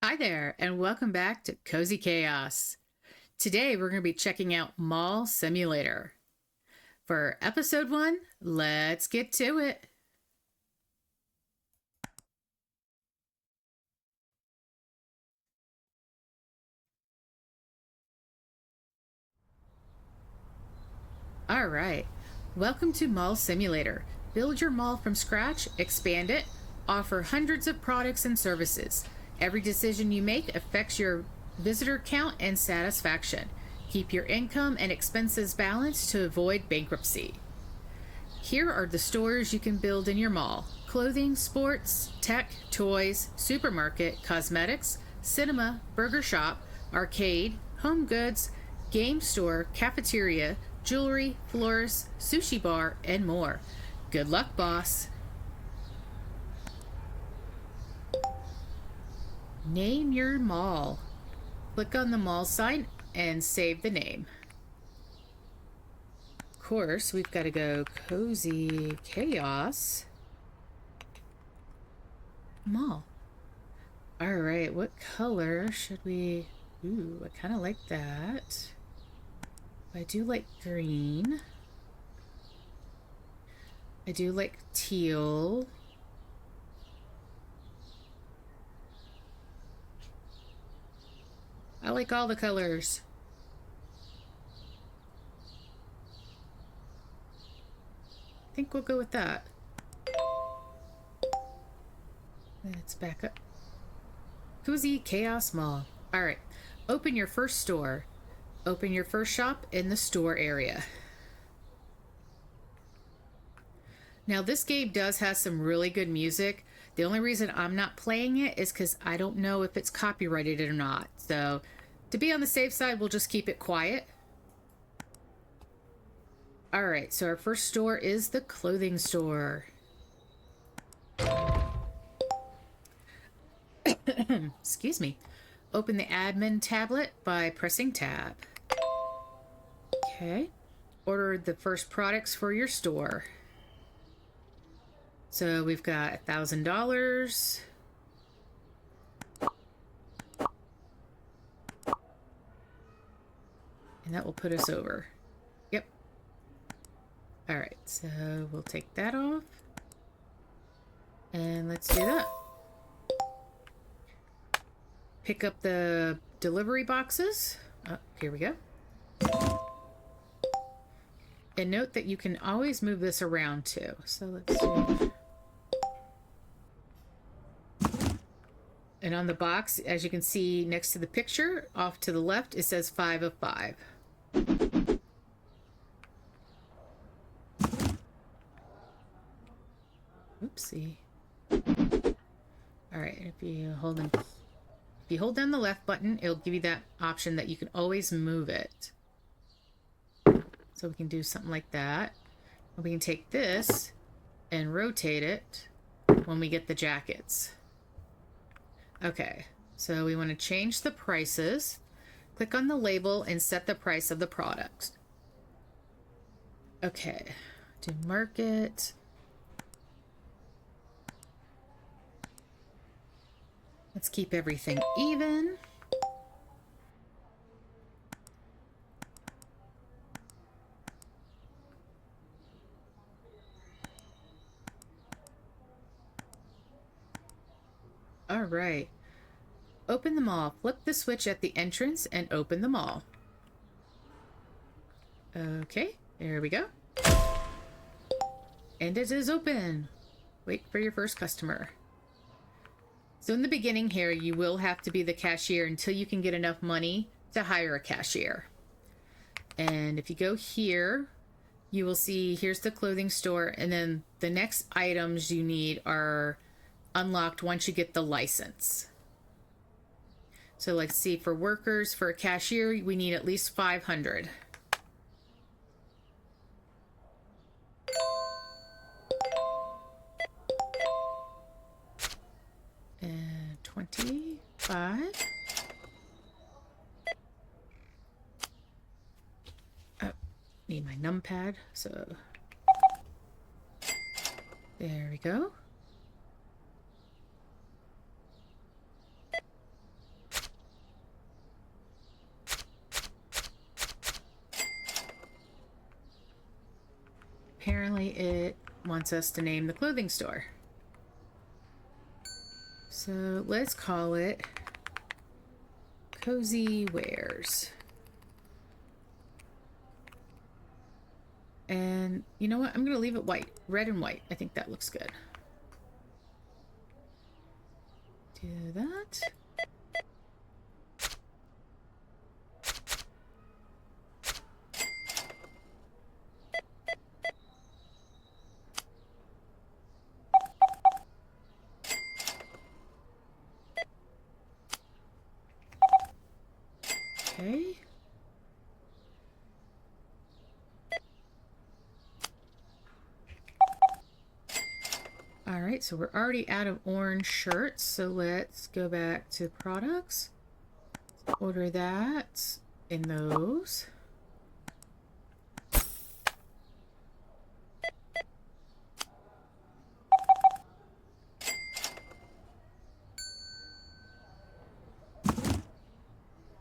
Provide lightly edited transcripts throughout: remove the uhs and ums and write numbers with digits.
Hi there, and welcome back to Cozy Chaos. Today we're going to be checking out Mall Simulator. For episode 1, let's get to it. All right, welcome to Mall Simulator. Build your mall from scratch, expand it, offer hundreds of products and services. Every decision you make affects your visitor count and satisfaction. Keep your income and expenses balanced to avoid bankruptcy. Here are the stores you can build in your mall: clothing, sports, tech, toys, supermarket, cosmetics, cinema, burger shop, arcade, home goods, game store, cafeteria, jewelry, florist, sushi bar, and more. Good luck, boss. Name your mall. Click on the mall sign and save the name. Of course, we've got to go Cozy Chaos Mall. All right, what color should we... Ooh, I kind of like that. I do like green. I do like teal. I like all the colors. I think we'll go with that. Let's back up. Cozy Chaos Mall. All right, open your first store. Open your first shop in the store area. Now, this game does have some really good music. The only reason I'm not playing it is because I don't know if it's copyrighted or not. So, to be on the safe side, we'll just keep it quiet. All right, so our first store is the clothing store. Excuse me. Open the admin tablet by pressing tab. Okay. Order the first products for your store. So we've got $1,000. And that will put us over. Yep. All right, so we'll take that off. And let's do that. Pick up the delivery boxes. Oh, here we go. And note that you can always move this around too. So let's see. And on the box, as you can see next to the picture, off to the left, it says 5 of 5. Oopsie. All right, if you hold down the left button, it'll give you that option that you can always move it. So we can do something like that. And we can take this and rotate it when we get the jackets. Okay, so we want to change the prices. Click on the label and set the price of the product. Okay, do market. Let's keep everything even. All right. Open the mall. Flip the switch at the entrance and open the mall. Okay, there we go. And it is open. Wait for your first customer. So in the beginning here, you will have to be the cashier until you can get enough money to hire a cashier. And if you go here, you will see here's the clothing store, and then the next items you need are unlocked once you get the license. So let's see, for workers, for a cashier, we need at least 500. And 25. Oh, need my numpad, so there we go. apparently it wants us to name the clothing store. So let's call it Cozy Wares. And you know what? I'm going to leave it white. Red and white. I think that looks good. Do that. Okay. All right, so we're already out of orange shirts, so let's go back to products. Order that in those.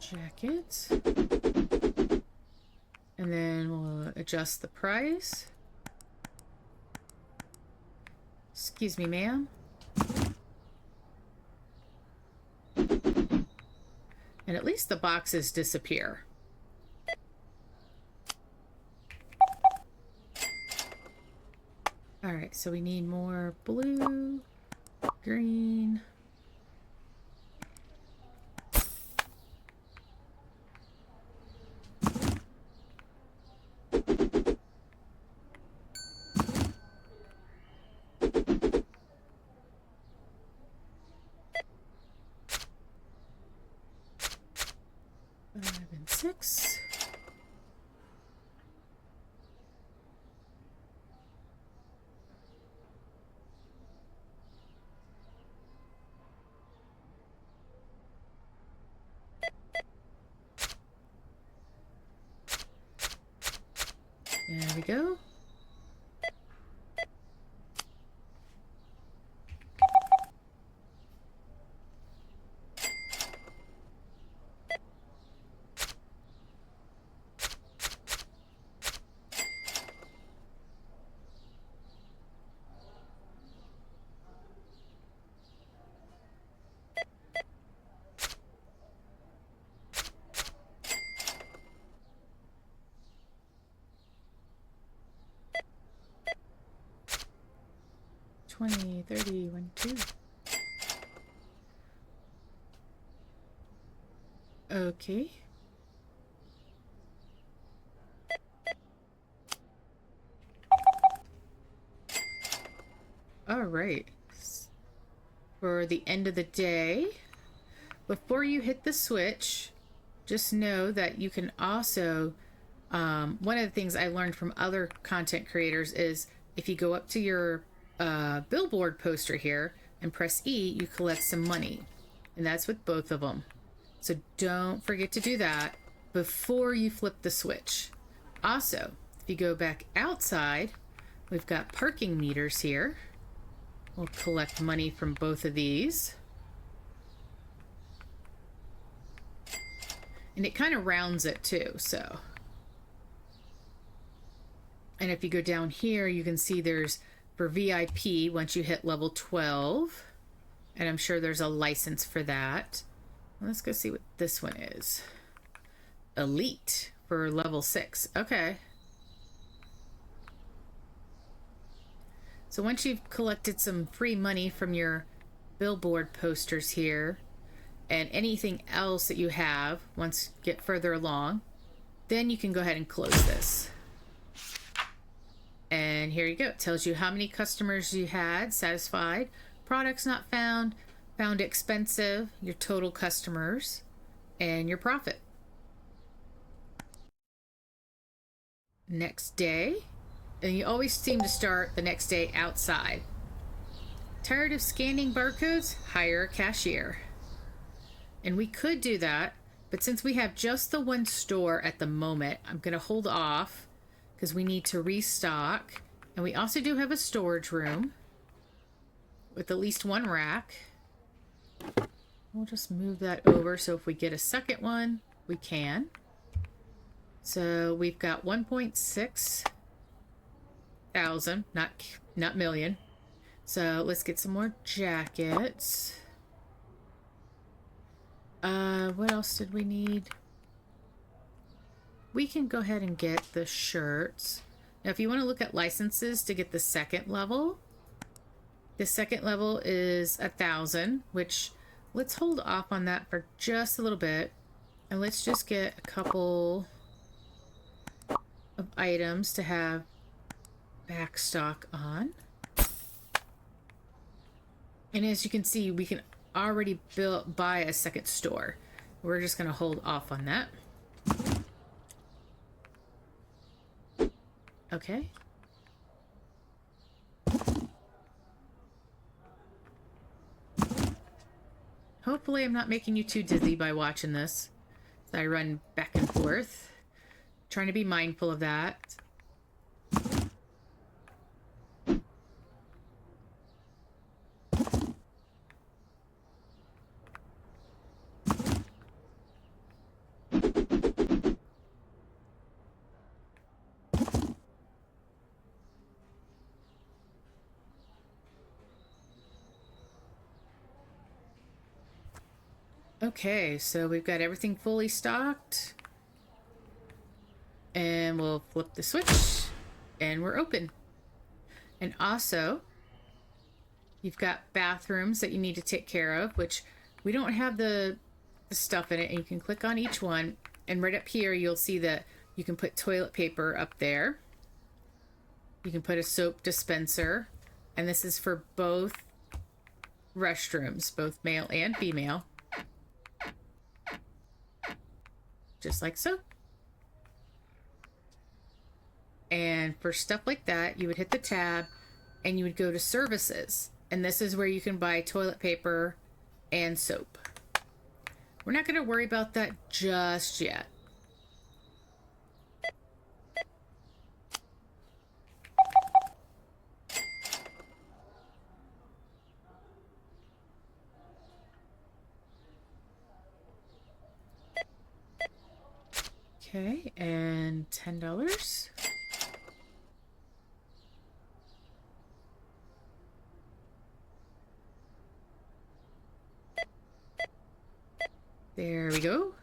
Jackets. And then we'll adjust the price. Excuse me, ma'am. And at least the boxes disappear. All right, so we need more blue, green. Five and six. There we go. $20, $30, $1, $2. Okay. All right. For the end of the day, before you hit the switch, just know that you can also, one of the things I learned from other content creators is if you go up to your billboard poster here and press E, you collect some money. And that's with both of them. So don't forget to do that before you flip the switch. Also, if you go back outside, we've got parking meters here. We'll collect money from both of these. And it kind of rounds it too, so. And if you go down here, you can see there's for VIP once you hit level 12. And I'm sure there's a license for that. Let's go see what this one is. Elite for level 6. Okay. So once you've collected some free money from your billboard posters here, and anything else that you have, once you get further along, then you can go ahead and close this. And here you go. It tells you how many customers you had, satisfied, products not found, found expensive, your total customers, and your profit. Next day. And you always seem to start the next day outside. Tired of scanning barcodes? Hire a cashier. And we could do that, but since we have just the one store at the moment, I'm going to hold off because we need to restock. And we also do have a storage room with at least one rack. We'll just move that over so if we get a second one, we can. So we've got 1.6 thousand, not million. So let's get some more jackets. What else did we need? We can go ahead and get the shirts. Now, if you want to look at licenses to get the second level, the second level is 1,000, which let's hold off on that for just a little bit. And let's just get a couple of items to have back stock on. And as you can see, we can already buy a second store. We're just going to hold off on that. Okay. Hopefully I'm not making you too dizzy by watching this. So I run back and forth. Trying to be mindful of that. Okay, so we've got everything fully stocked. And we'll flip the switch and we're open. And also, you've got bathrooms that you need to take care of, which we don't have the stuff in it. And you can click on each one. And right up here, you'll see that you can put toilet paper up there. You can put a soap dispenser. And this is for both restrooms, both male and female. Just like so. And for stuff like that, you would hit the tab and you would go to services. And this is where you can buy toilet paper and soap. We're not going to worry about that just yet. Okay, and $10. There we go.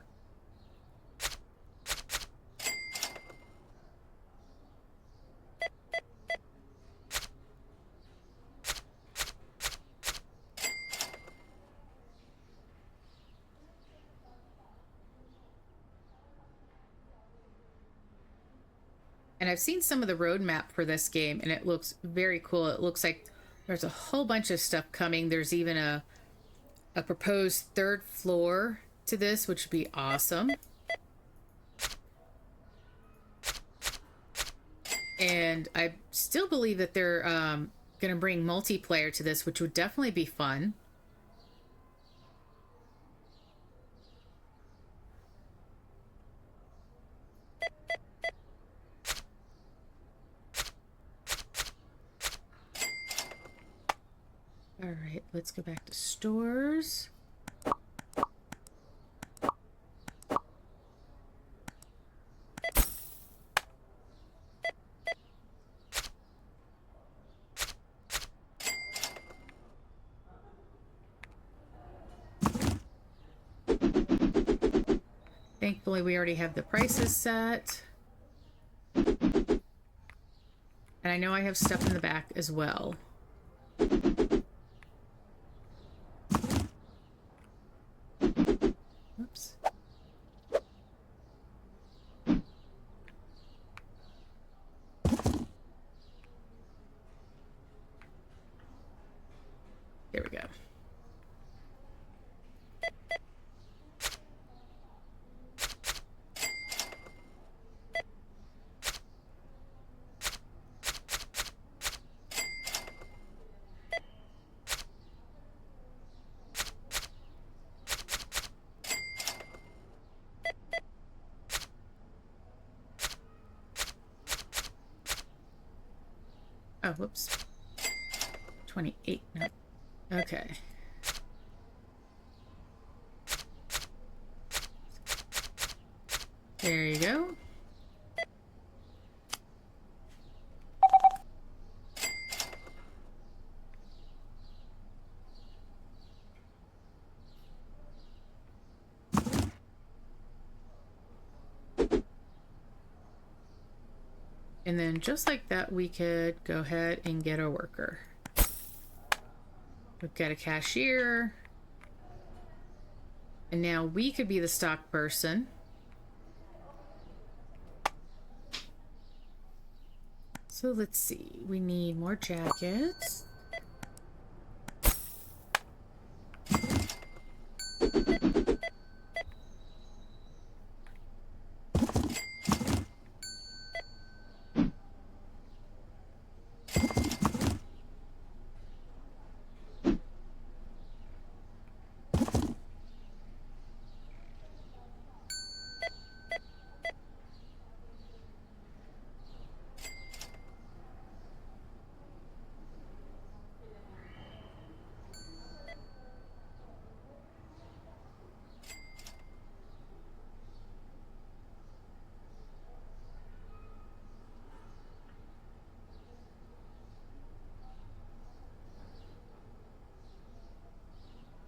And I've seen some of the roadmap for this game, and it looks very cool. It looks like there's a whole bunch of stuff coming. There's even a proposed third floor to this, which would be awesome. And I still believe that they're going to bring multiplayer to this, which would definitely be fun. All right, let's go back to stores. Thankfully, we already have the prices set. And I know I have stuff in the back as well. Oops. There we go. Oh, whoops. 28. No. Okay. There you go. And then just like that, we could go ahead and get a worker. We've got a cashier. And now we could be the stock person. So let's see. We need more jackets.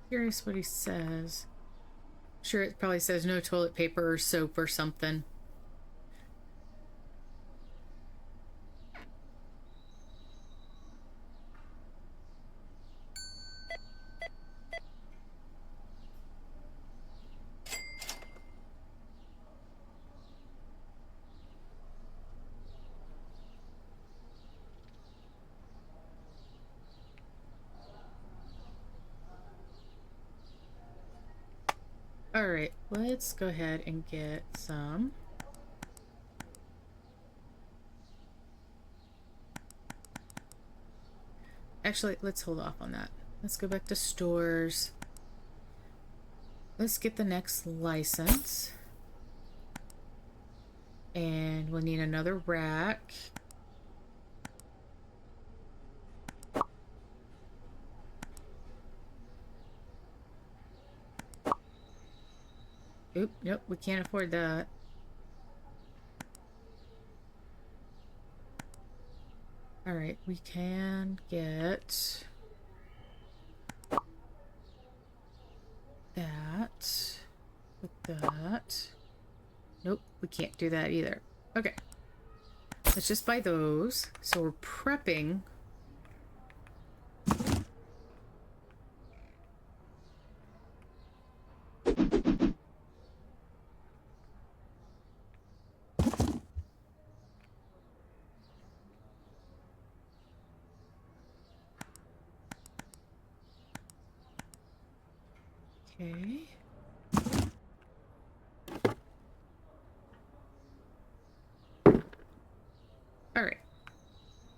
Curious what he says. Sure, it probably says no toilet paper or soap or something. Alright, let's go ahead and get some. Actually, let's hold off on that. Let's go back to stores. Let's get the next license. And we'll need another rack. Oop, nope, we can't afford that. Alright, we can get that with that. Nope, we can't do that either. Okay. Let's just buy those. So we're prepping. Okay. All right.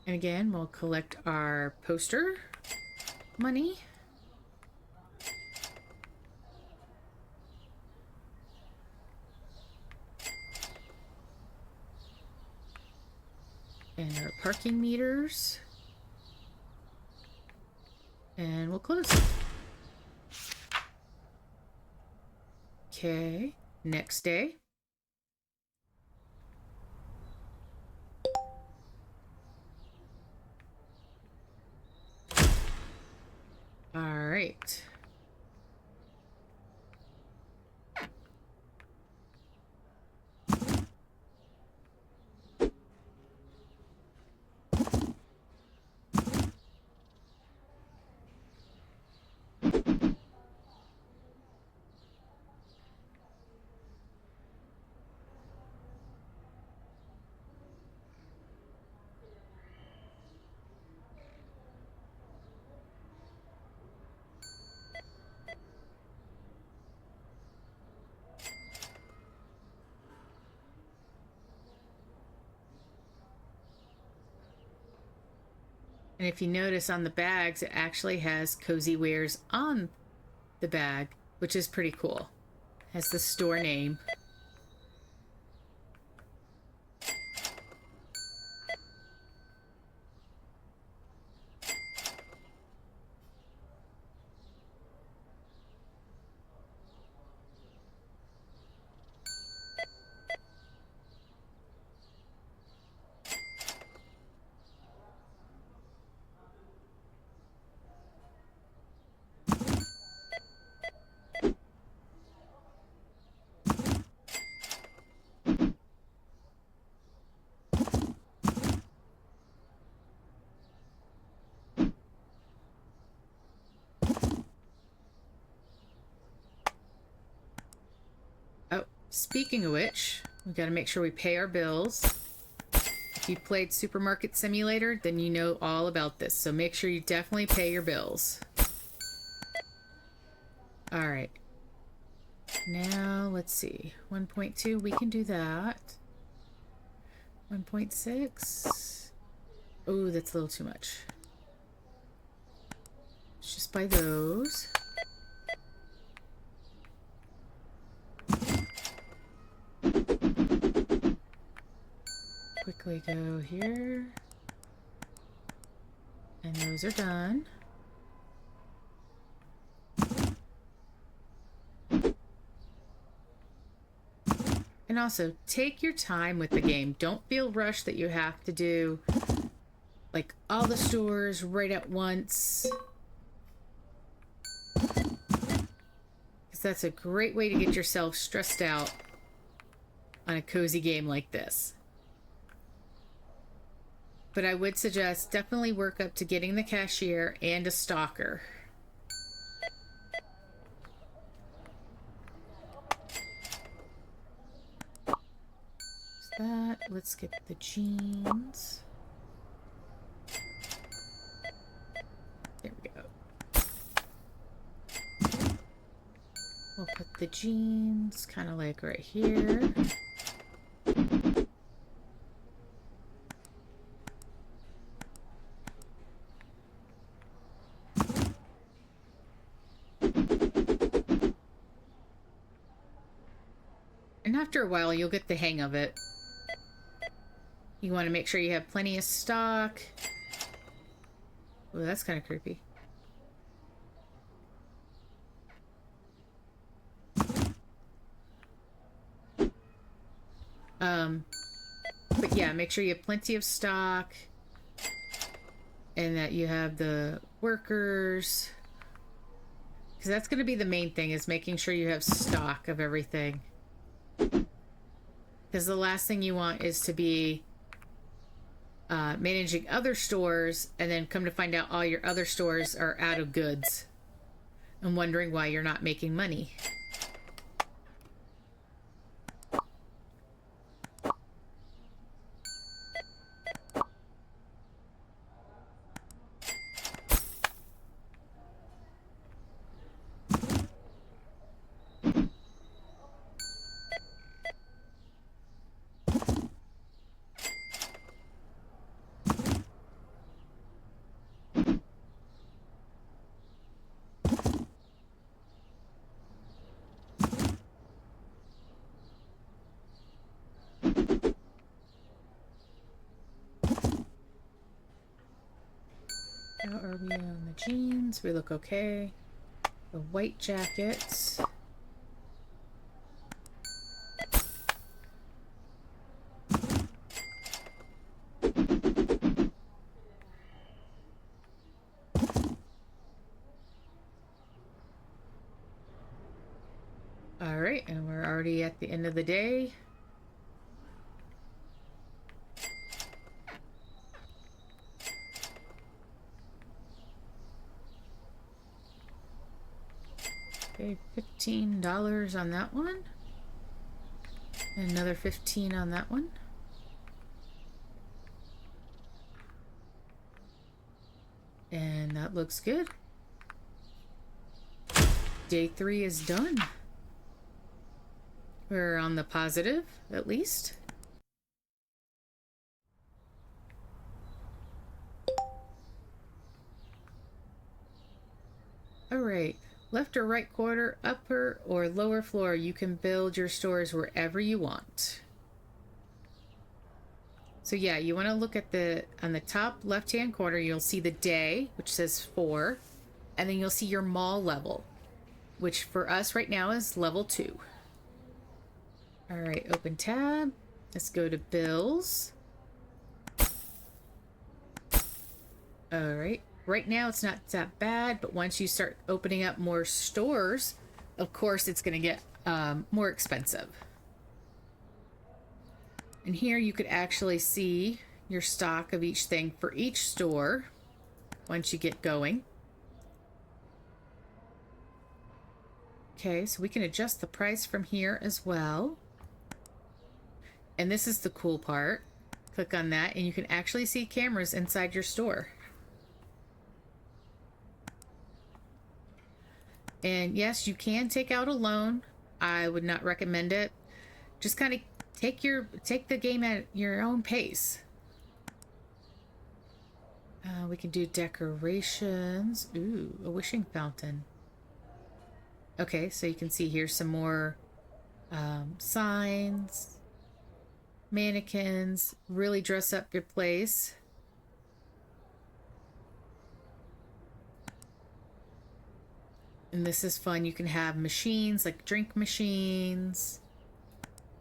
And again, we'll collect our poster money. And our parking meters. And we'll close. Okay, next day. All right. And if you notice on the bags, it actually has Cozy Wares on the bag, which is pretty cool. Has the store name. Speaking of which, we got to make sure we pay our bills. If you played Supermarket Simulator, then you know all about this. So make sure you definitely pay your bills. All right. Now, let's see. 1.2, we can do that. 1.6. Oh, that's a little too much. Let's just buy those. Quickly go here. And those are done. And also, take your time with the game. Don't feel rushed that you have to do, like, all the stores right at once. Because that's a great way to get yourself stressed out on a cozy game like this. But I would suggest definitely work up to getting the cashier and a stalker. That. Let's get the jeans. There we go. We'll put the jeans kind of like right here. And after a while, you'll get the hang of it. You want to make sure you have plenty of stock. Oh, that's kind of creepy. But yeah, make sure you have plenty of stock and that you have the workers. Because that's going to be the main thing, is making sure you have stock of everything. Because the last thing you want is to be managing other stores and then come to find out all your other stores are out of goods and wondering why you're not making money. How are we on the jeans? We look okay. The white jackets. All right, and we're already at the end of the day. Okay, $15 on that one. And another 15 on that one. And that looks good. Day 3 is done. We're on the positive, at least. All right. Left or right quarter, upper or lower floor, you can build your stores wherever you want. So yeah, you want to look at on the top left-hand corner, you'll see the day, which says 4, and then you'll see your mall level, which for us right now is level 2. All right, open tab. Let's go to bills. All right. Right now it's not that bad, but once you start opening up more stores, of course it's going to get more expensive. And here you could actually see your stock of each thing for each store once you get going. Okay, so we can adjust the price from here as well. And this is the cool part. Click on that and you can actually see cameras inside your store. And yes, you can take out a loan. I would not recommend it. Just kind of take the game at your own pace. We can do decorations. Ooh, a wishing fountain. Okay, so you can see here's some more signs, mannequins, really dress up your place. And this is fun. You can have machines like drink machines.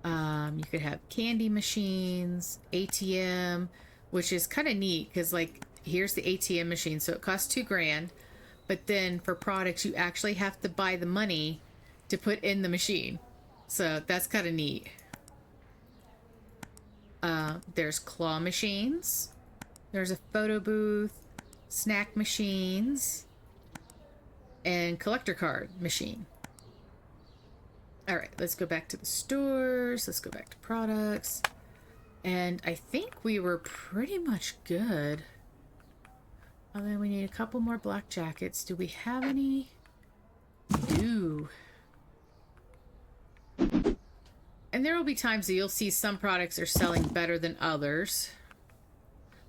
You could have candy machines, ATM, which is kind of neat because like here's the ATM machine. So it costs $2,000. But then for products, you actually have to buy the money to put in the machine. So that's kind of neat. There's claw machines. There's a photo booth, snack machines, and collector card machine. All right, let's go back to the stores. Let's go back to products. And I think we were pretty much good. And then we need a couple more black jackets. Do we have any? No. And there will be times that you'll see some products are selling better than others.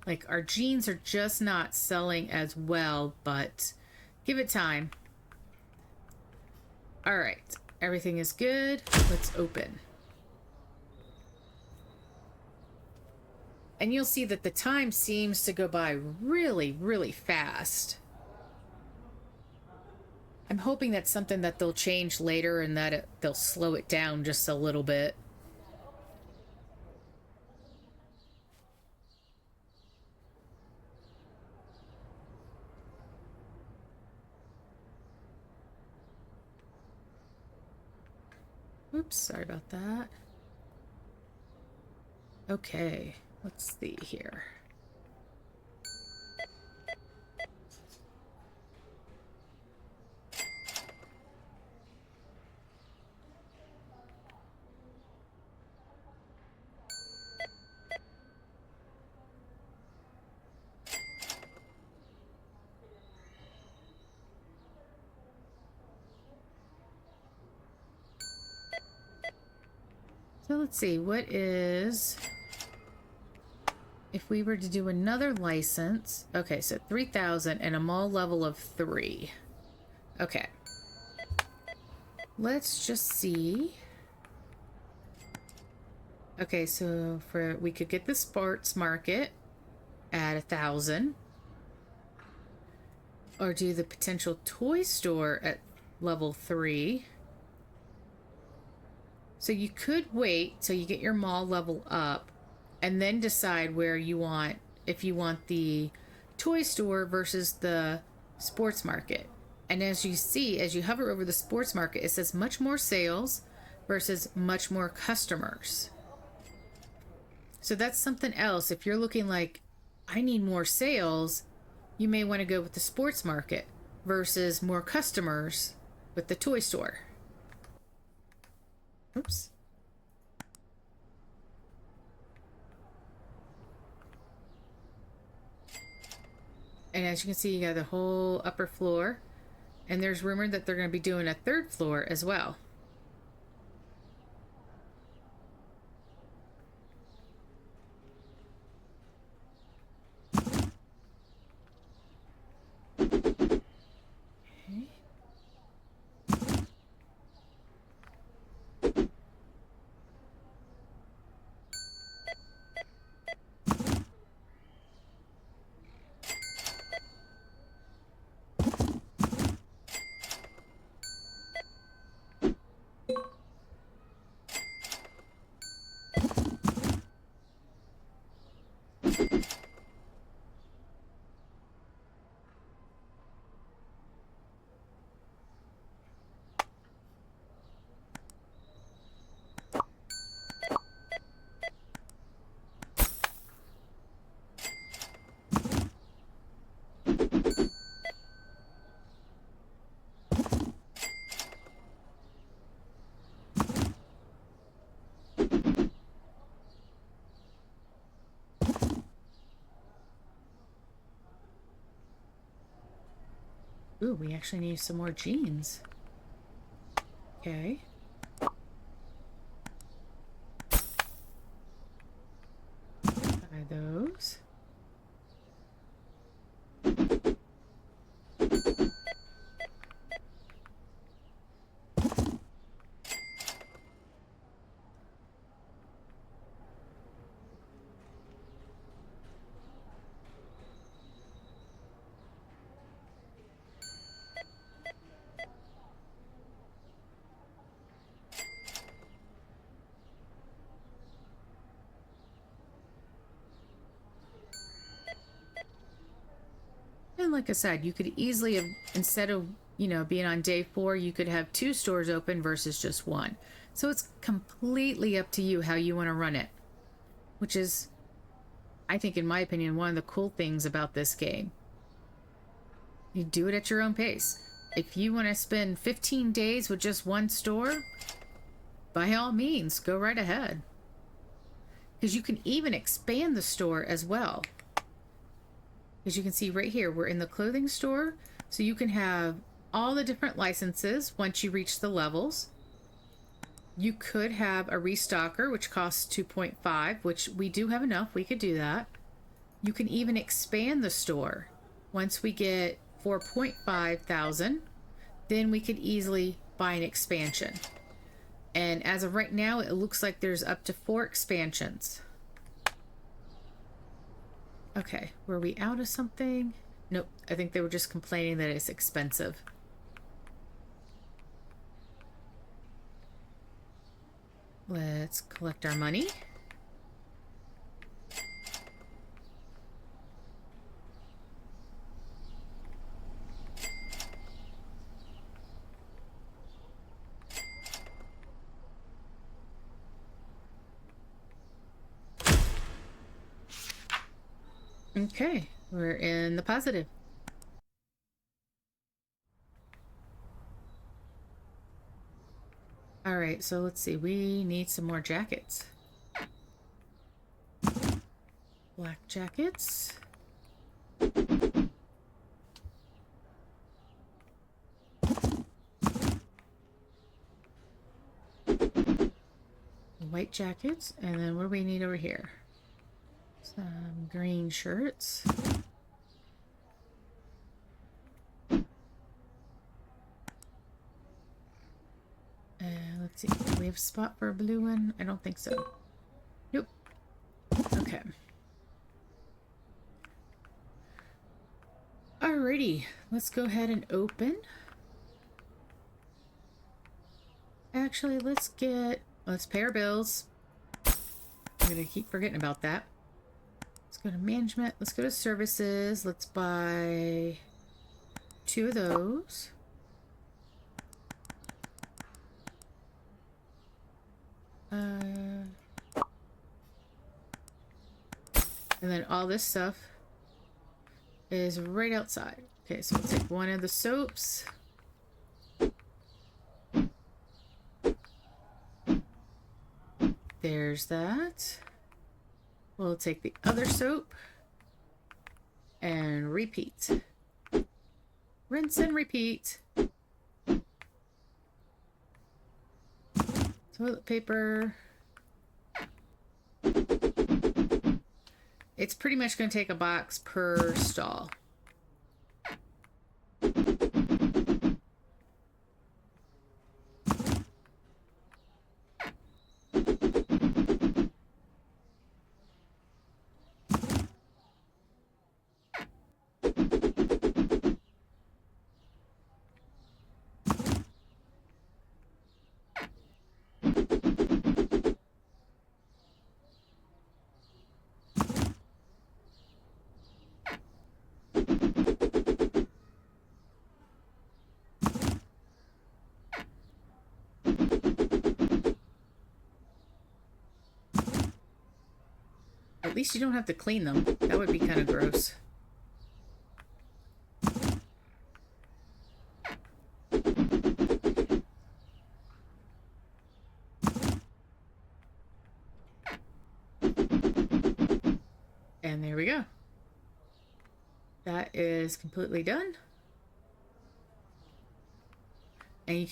Like our jeans are just not selling as well, but give it time. All right, everything is good. Let's open. And you'll see that the time seems to go by really, really fast. I'm hoping that's something that they'll change later and that they'll slow it down just a little bit. Oops, sorry about that. Okay, let's see here. So let's see, what is, if we were to do another license, okay, so 3,000 and a mall level of 3. Okay. Let's just see. Okay, so we could get the sports market at 1,000. Or do the potential toy store at level 3. So you could wait till you get your mall level up and then decide where you want, if you want the toy store versus the sports market. And as you see, as you hover over the sports market, it says much more sales versus much more customers. So that's something else. If you're looking like, I need more sales, you may want to go with the sports market versus more customers with the toy store. Oops. And as you can see, you got the whole upper floor. And there's rumor that they're going to be doing a 3rd floor as well. Ooh, we actually need some more jeans. Okay. Buy those. And like I said, you could easily have, instead of, being on day 4, you could have 2 stores open versus just 1. So it's completely up to you how you want to run it, which is, I think, in my opinion, one of the cool things about this game. You do it at your own pace. If you want to spend 15 days with just 1 store, by all means, go right ahead. Because you can even expand the store as well. As you can see right here, we're in the clothing store, so you can have all the different licenses once you reach the levels. You could have a restocker, which costs 2.5, which we do have enough. We could do that. You can even expand the store. Once we get 4.5 thousand, then we could easily buy an expansion. And as of right now, it looks like there's up to 4 expansions. Okay, were we out of something? Nope, I think they were just complaining that it's expensive. Let's collect our money. Okay, we're in the positive. All right, so let's see. We need some more jackets. Black jackets. White jackets. And then what do we need over here? Some green shirts. Let's see. Do we have a spot for a blue one? I don't think so. Nope. Okay. Alrighty. Let's go ahead and open. Actually, let's pay our bills. I'm gonna keep forgetting about that. Let's go to management. Let's go to services. Let's buy 2 of those. And then all this stuff is right outside. Okay, so we'll take 1 of the soaps. There's that. We'll take the other soap and repeat. Rinse and repeat. Toilet paper. It's pretty much going to take a box per stall. At least you don't have to clean them. That would be kind of gross. And there we go. That is completely done. And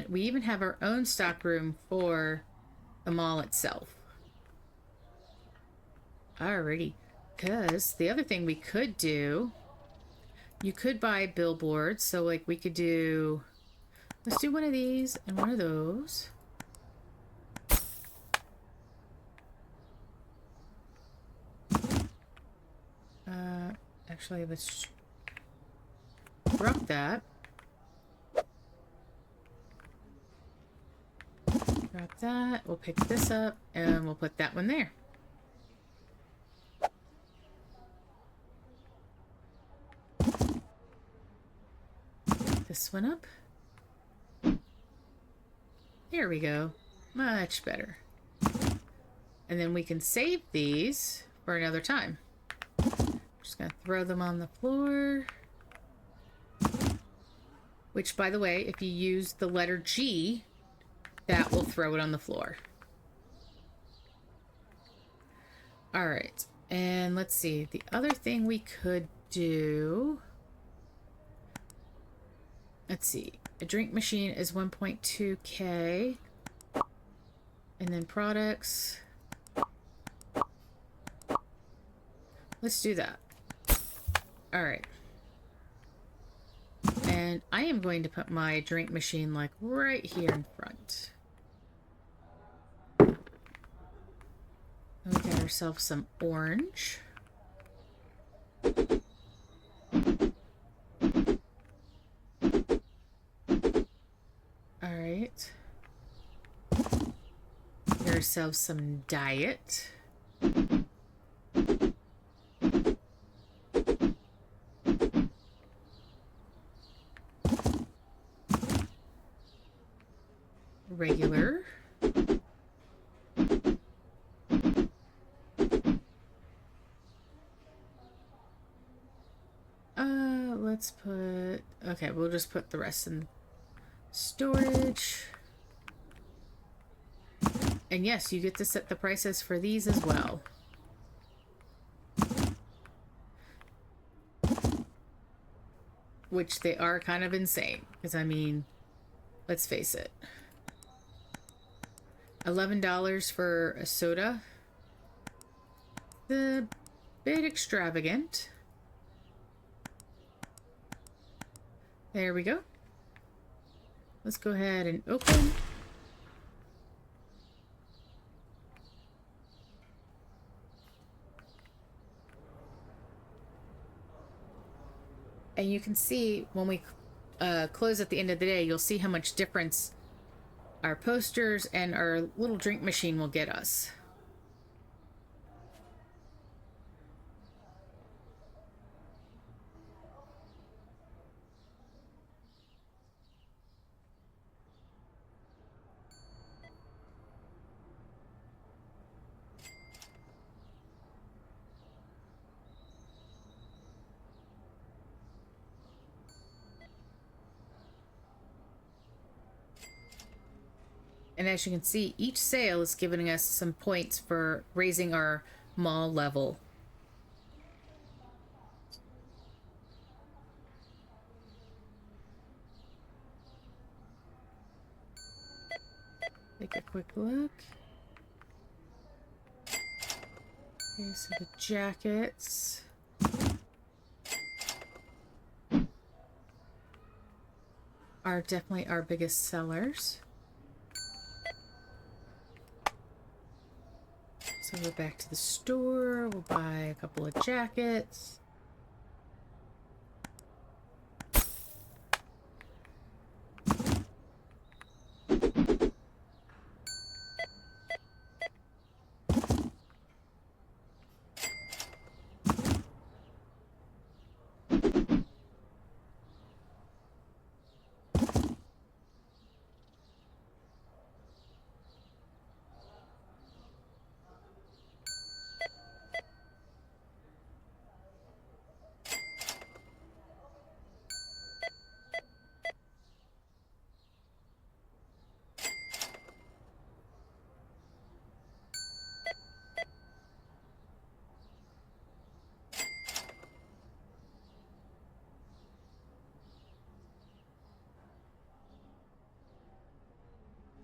we even have our own stock room for the mall itself. Alrighty. Because the other thing we could do, you could buy billboards. So like we could do, let's do one of these and one of those. Actually, let's drop that. Drop that. We'll pick this up and we'll put that one there. This one up. Here we go. Much better. And then we can save these for another time. Just gonna throw them on the floor. Which, by the way, if you use the letter G, that will throw it on the floor. Alright, and let's see. The other thing we could do... Let's see. A drink machine is 1.2K. And then products... Let's do that. Alright. And I am going to put my drink machine like right here in front. We got ourselves some orange. Alright. Get ourselves some diet. Regular. Let's put... Okay, we'll just put the rest in storage. And yes, you get to set the prices for these as well. Which they are kind of insane. Because, I mean, let's face it. $11 for a soda. A bit extravagant. There we go. Let's go ahead and open. And you can see when we close at the end of the day, you'll see how much difference our posters and our little drink machine will get us. And as you can see, each sale is giving us some points for raising our mall level. Take a quick look. Okay, so the jackets. Are definitely our biggest sellers. So we're back to the store. We'll buy a couple of jackets.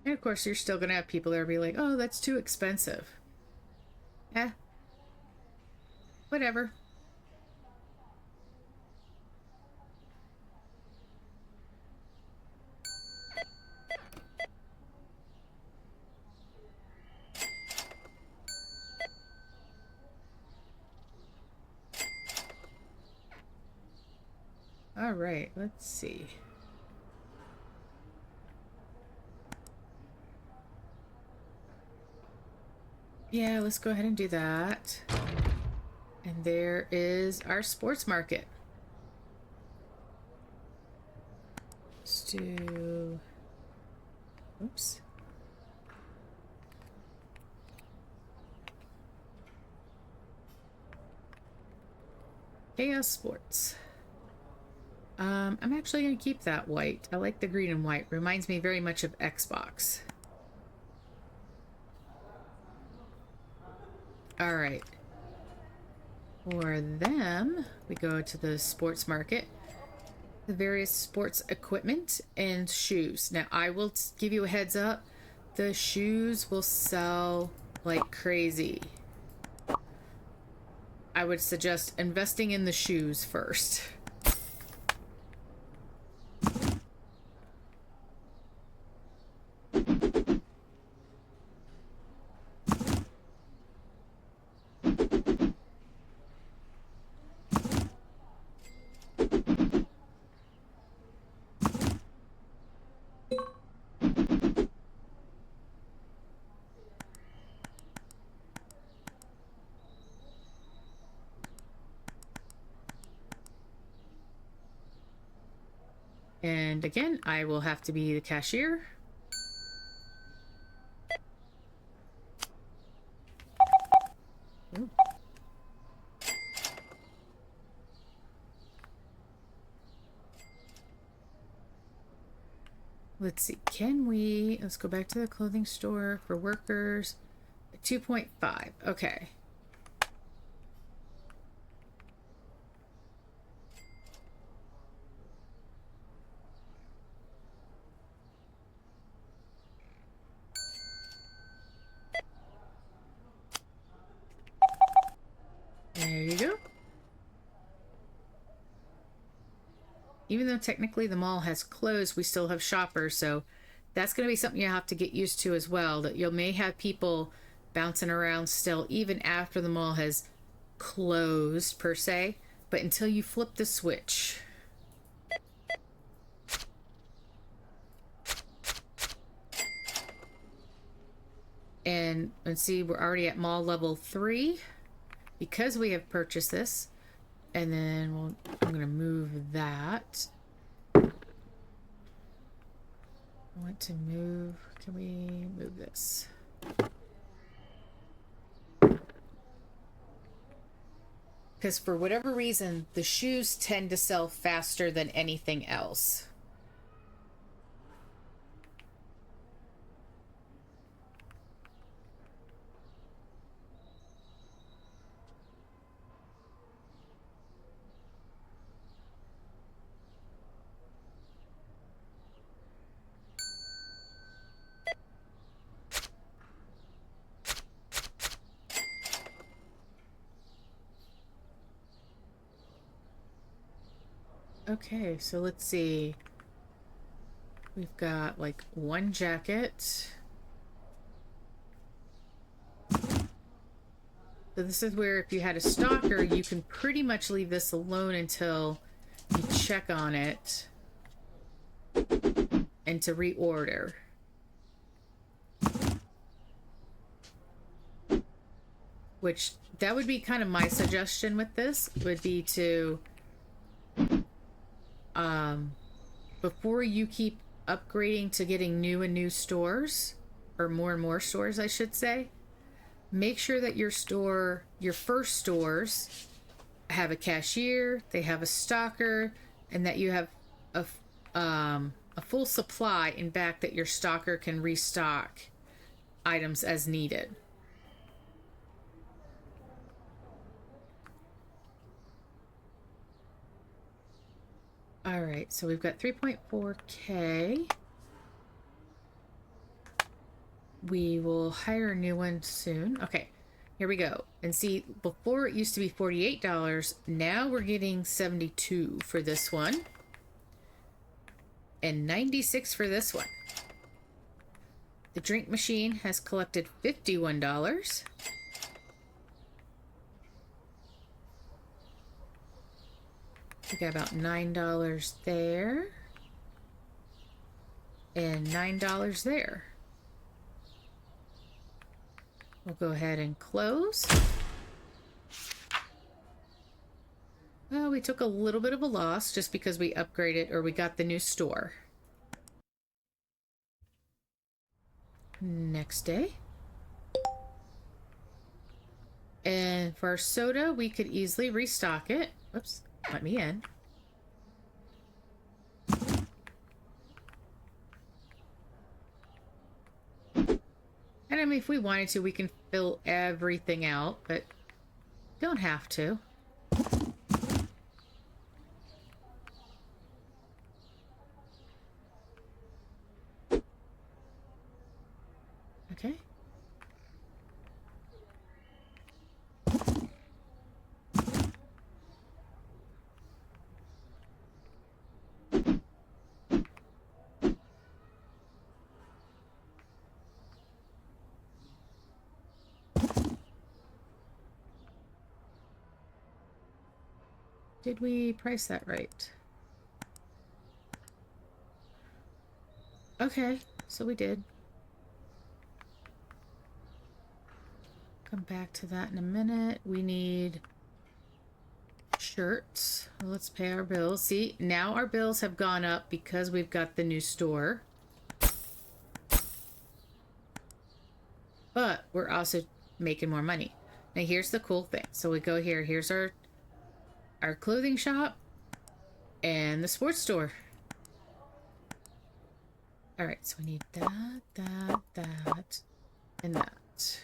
And of course, you're still going to have people that are be like, oh, that's too expensive. Eh, whatever. All right, let's see. Yeah, let's go ahead and do that. And there is our sports market. Let's do... Oops. Chaos Sports. I'm actually going to keep that white. I like the green and white. Reminds me very much of Xbox. All right. For them, we go to the sports market. The various sports equipment and shoes. Now, I will give you a heads up. The shoes will sell like crazy. I would suggest investing in the shoes first. And again, I will have to be the cashier. Ooh. Let's see, let's go back to the clothing store for workers. 2.5, okay. There you go. Even though technically the mall has closed, we still have shoppers, so that's going to be something you have to get used to as well, that you may have people bouncing around still even after the mall has closed per se, but until you flip the switch. And let's see, we're already at mall level 3 because we have purchased this. And then I'm going to move that. I want to move. Can we move this? Because for whatever reason, the shoes tend to sell faster than anything else. Okay, so let's see. We've got like one jacket. So this is where if you had a stalker, you can pretty much leave this alone until you check on it and to reorder. Which, that would be kind of my suggestion with this, would be to before you keep upgrading to getting new and new stores, or more and more stores I should say, make sure that your first stores have a cashier, they have a stocker, and that you have a full supply in back that your stocker can restock items as needed. All right, so we've got 3.4K. We will hire a new one soon. Okay, here we go. And see, before it used to be $48. Now we're getting $72 for this one. And $96 for this one. The drink machine has collected $51. We got about $9 there. And $9 there. We'll go ahead and close. Well, we took a little bit of a loss just because we upgraded, or we got the new store. Next day. And for our soda, we could easily restock it. Whoops, let me in. And I mean, if we wanted to, we can fill everything out, but don't have to. Okay. Did we price that right? Okay, so we did. Come back to that in a minute. We need shirts. Let's pay our bills. See, now our bills have gone up because we've got the new store. But we're also making more money. Now here's the cool thing. So we go here. Here's our clothing shop and the sports store. All right, so we need that, and that.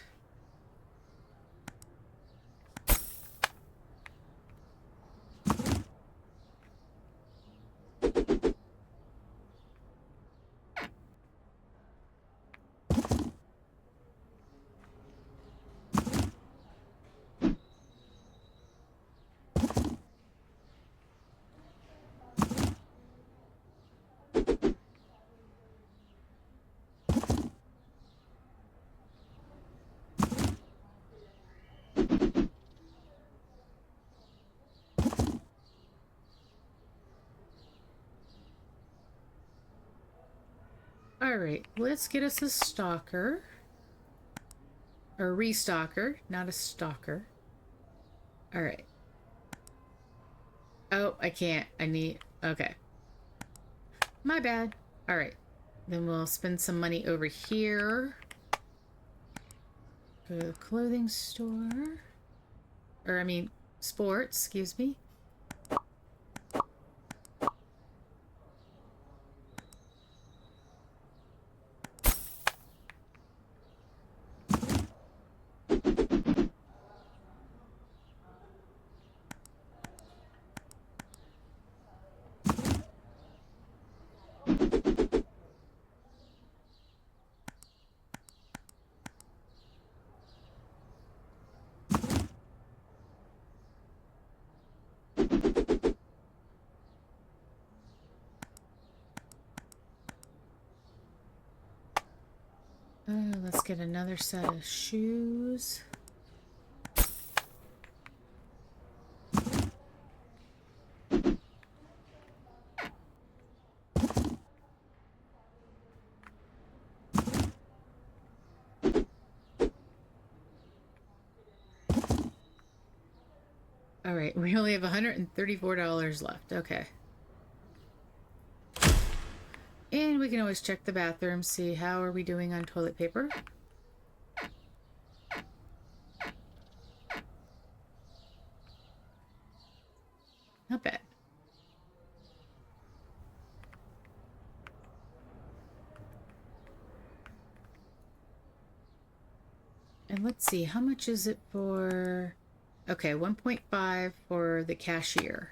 All right, let's get us a stalker. Or restocker, not a stalker. All right. Oh, I can't. I need... Okay. My bad. All right. Then we'll spend some money over here. Go to the clothing store. Or, I mean, sports, excuse me. Let's get another set of shoes. All right, we only have $134 left. Okay. And we can always check the bathroom, see how are we doing on toilet paper. Not bad. And let's see, how much is it for... Okay, 1.5 for the cashier.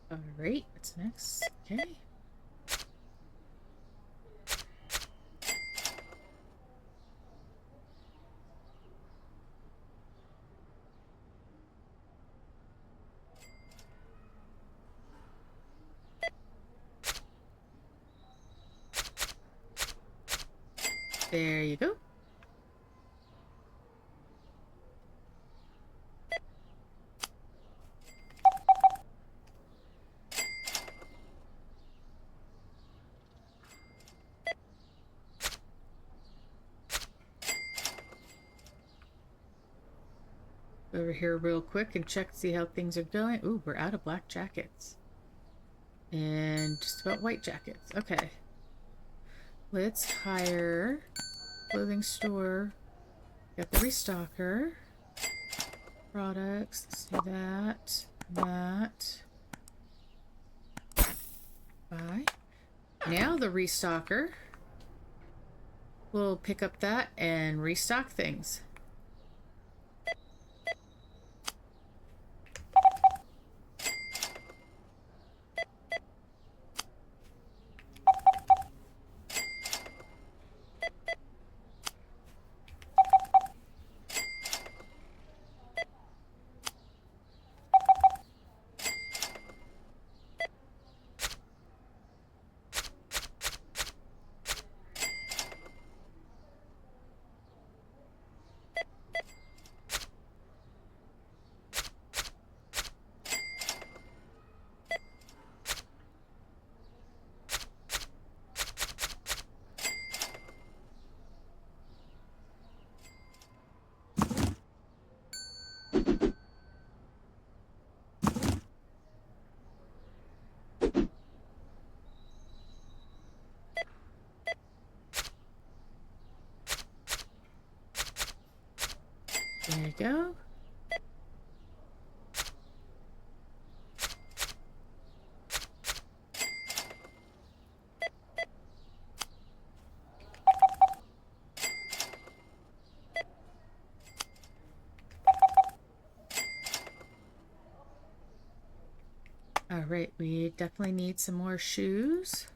All right, what's next? Okay. There you go. Over here real quick and check to see how things are going. Ooh, we're out of black jackets. And just about white jackets. Okay. Let's hire clothing store. Got the restocker. Products. Let's do that. That. Buy. Now the restocker. We'll pick up that and restock things. There you go. All right, we definitely need some more shoes.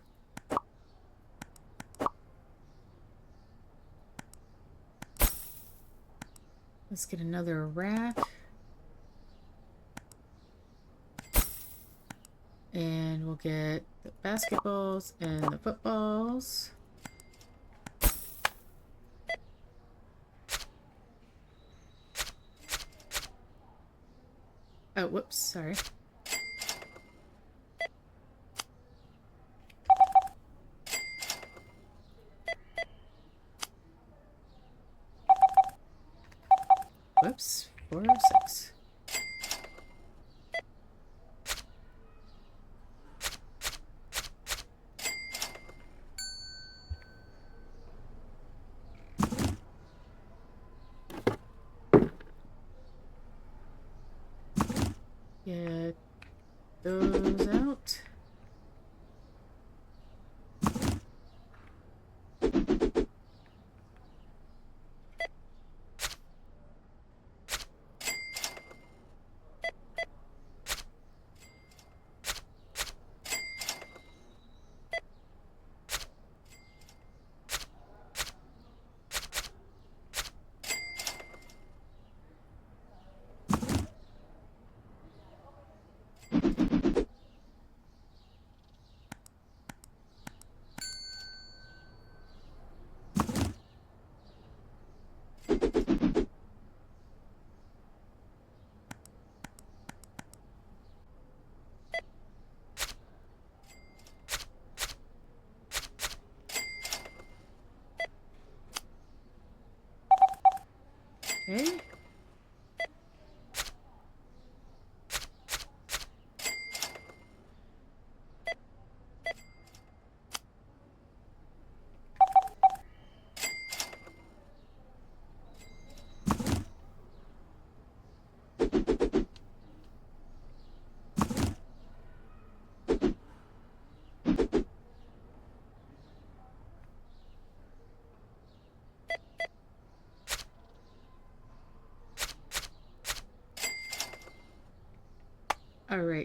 Let's get another rack. And we'll get the basketballs and the footballs. Oh, whoops, sorry. Whoops, 406. Get those out.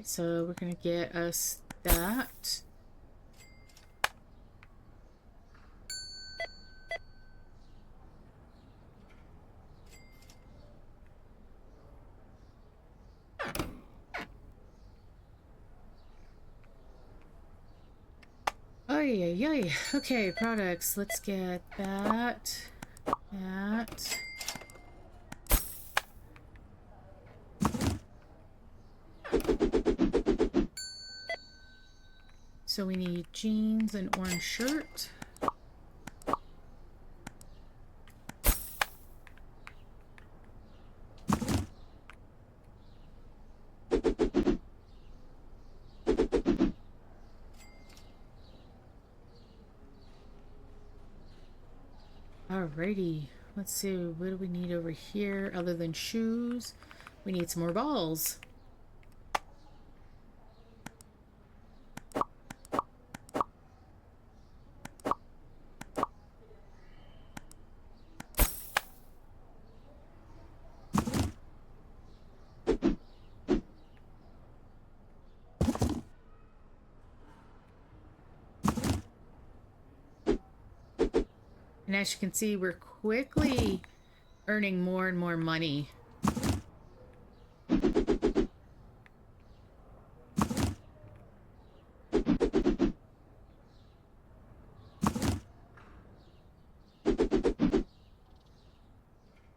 right, so we're gonna get us that. Oh yeah. Okay, products. Let's get that. That. So we need jeans and orange shirt. Alrighty, let's see, what do we need over here other than shoes? We need some more balls. And as you can see, we're quickly earning more and more money.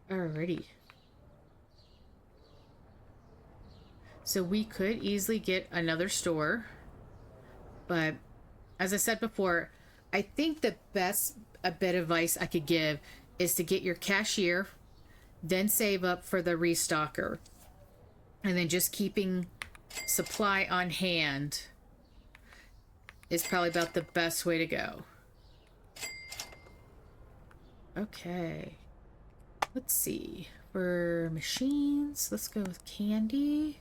Alrighty. So we could easily get another store, but as I said before, I think the best bit of advice I could give is to get your cashier, then save up for the restocker, and then just keeping supply on hand is probably about the best way to go. Okay, let's see, for machines, let's go with candy.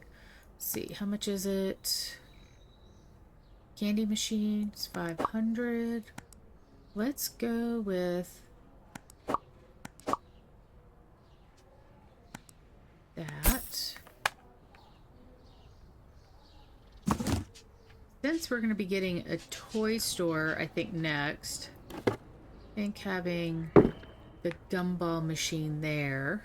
Let's see, how much is it? Candy machines, 500. Let's go with that. Since we're going to be getting a toy store, I think next, I think having the gumball machine there.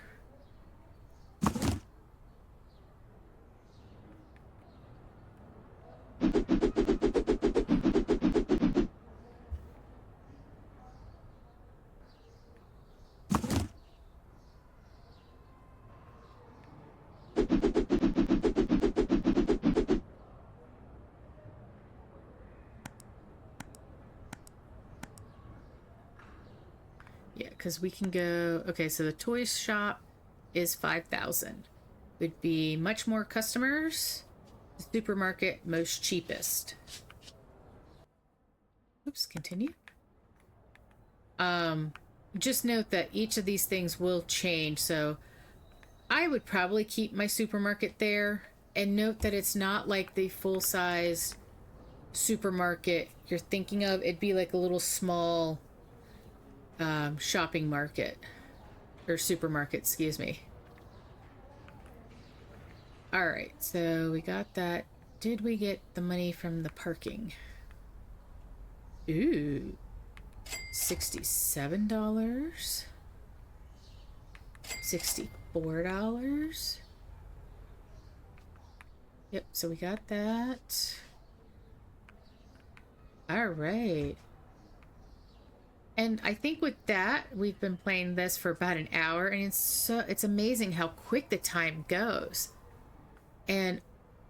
Yeah, because we can go... Okay, so the toy shop is 5,000. Would be much more customers. The supermarket, most cheapest. Oops, continue. Just note that each of these things will change, so I would probably keep my supermarket there, and note that it's not like the full-size supermarket you're thinking of. It'd be like a little small shopping market, or supermarket, excuse me. All right, so we got that. Did we get the money from the parking? Ooh, $67, $64. Yep, so we got that. All right. And I think with that, we've been playing this for about an hour, and it's amazing how quick the time goes. And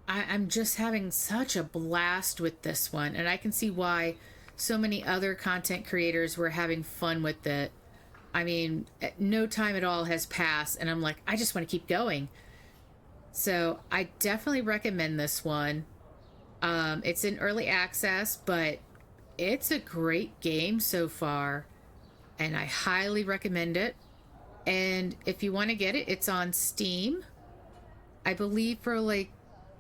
I'm just having such a blast with this one, and I can see why so many other content creators were having fun with it. I mean, no time at all has passed, and I'm like, I just want to keep going. So I definitely recommend this one. It's in early access, but it's a great game so far, and I highly recommend it. And if you want to get it, it's on Steam. I believe for like,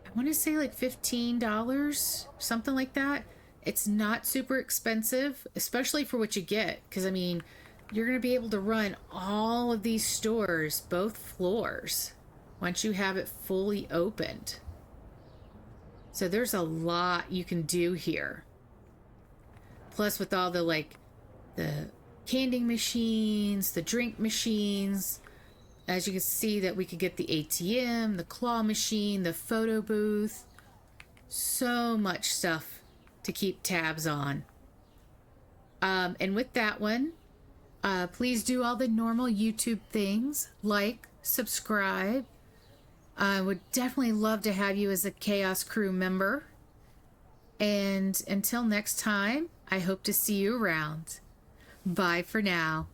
I want to say like $15, something like that. It's not super expensive, especially for what you get, because I mean, you're going to be able to run all of these stores, both floors, once you have it fully opened. So there's a lot you can do here. Plus with all the the candy machines, the drink machines, as you can see that we could get the ATM, the claw machine, the photo booth. So much stuff to keep tabs on. And with that one, please do all the normal YouTube things, like, subscribe. I would definitely love to have you as a Chaos Crew member. And until next time, I hope to see you around. Bye for now.